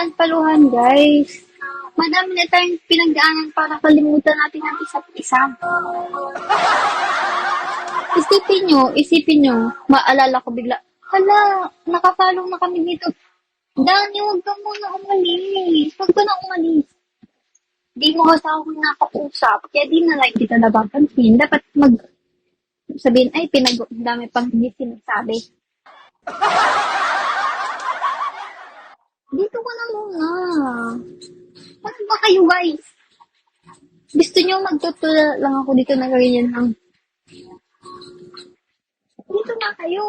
Paluhan, guys. Madami na tayong pinagdaanan para kalimutan natin ang isa't isa. Isipin nyo, maalala ko bigla, hala, nakapalong na kami dito. Dani, huwag ka muna umalis. Huwag ka na umalis. Di mo kasi ako nakausap, kaya di na lang kita napapansin. Dapat sabihin, ay, dami pang hindi sinasabi. Dito ka na muna. Ano ba kayo, guys? Gusto nyo magtutula lang ako dito na ganyan lang. Dito na kayo.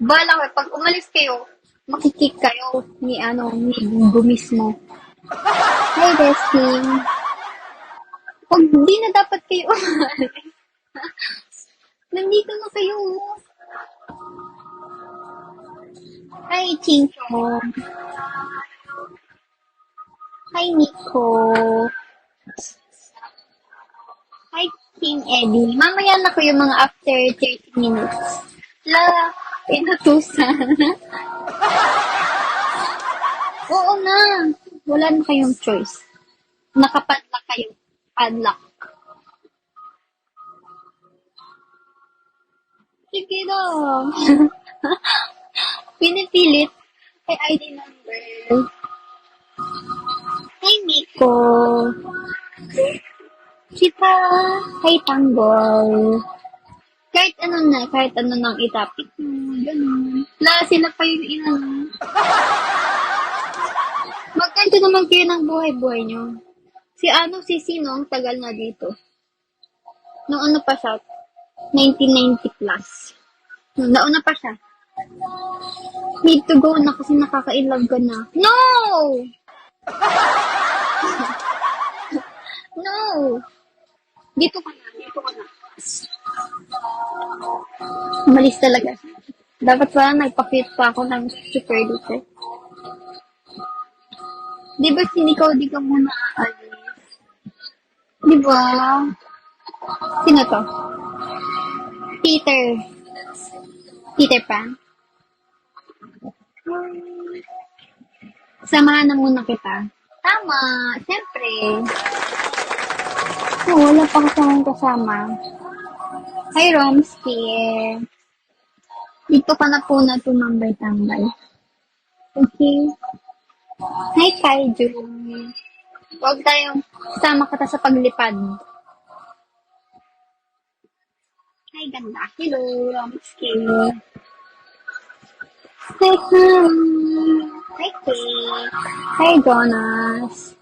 Bala ko, pag umalis kayo, makikik kayo ni Bugo mismo. Hi, Wrestling. Pag di na dapat kayo umalis. Nandito na kayo. Hi, Chinchong. Hi, Nico. Hi, King Eddie. Mamaya na ko yung mga after 30 minutes. Inutusan. Oo na. Wala na kayong choice. Nakapadlock kayo. Padlock. Sige lang. Pinipilit. Ay, ID number. Hi, Nico. Kita. Hi, Tanggol. Kahit ano nang itapik. Ganun. Sila pa yung Magkanto naman kayo ng buhay-buhay nyo. Si Sino ang tagal na dito. Nung ano pa siya? 1990 plus. Nauna pa siya. Need to go na kasi nakaka-inlove ka na. No! No! Dito ka na. Malis talaga. Dapat pala nagpa-fit pa ako ng super duper. Di ba di ka muna aalis? Di ba? Sino to? Peter Pan? Samahan na muna kita. Tama, siyempre. Wala pa kasama. Hi, Romsky. Dito ka na po na tumambay-tambay. Okay. Hi, Kaiju. Huwag tayong sama kita sa paglipad. Hi, ganda. Hello, Romsky. Hi, Hi, Kay. Hi, Jonas.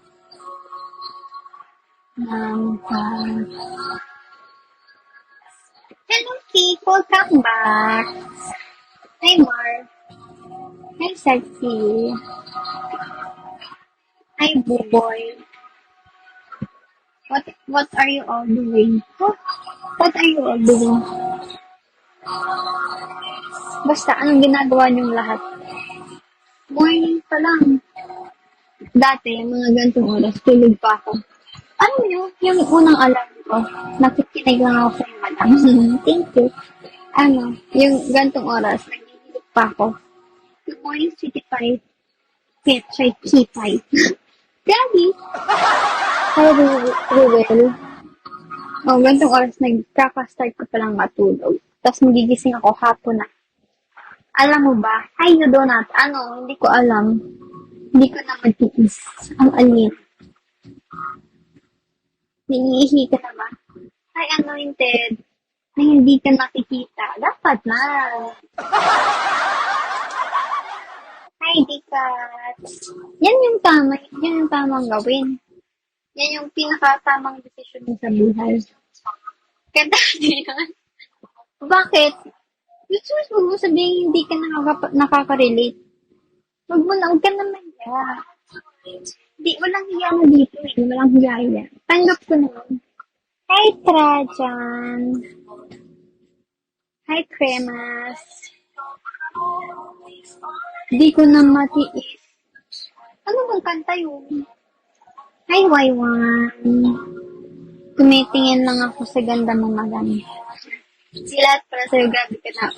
Hello, Kate. Welcome back. Hi, Mark. Hi, Sexy. Hi, Buboy. What are you all doing? What are you all doing? Basta, anong ginagawa niyong lahat? Morning pa lang. Dati, mga gantong oras, tulog pa ako. Ano yun? Yung unang alarm ko, nakikinig lang ako sa madam. Thank you. Yung gantong oras, nagigilip pa ako. Good morning, Sweetie Pie. Key Pie. Gabi! Hi, Ruel. Gantong oras, nagkaka-start ko palang matulog. Tapos magigising ako hapon na. Alam mo ba? Hi, you donut. Hindi ko alam. Hindi ko na matiis. Ang alin. Naiihi ka na ba? Hi, Anointed. Na hindi ka nakikita. Dapat na. Hi, Dikat. Yan yung tamang gawin. Yan yung pinakatamang desisyon mo sa buhay. Kaya yan. Bakit? Huwag mo sabihin hindi ka nakaka-relate. Huwag ka na maya. Walang hiya na dito eh. Walang hiya. Tanggap ko naman. Hi, Trajan. Hi, Cremas. Di ko na matiis. Ano bang kanta yun? Hi, Waiwan. Tumitingin lang ako sa ganda mong madami. Sila para sa'yo, grabe ka na.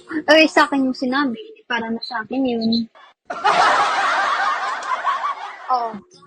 Sa akin yung sinabi, hindi para na sa akin yun. Oo.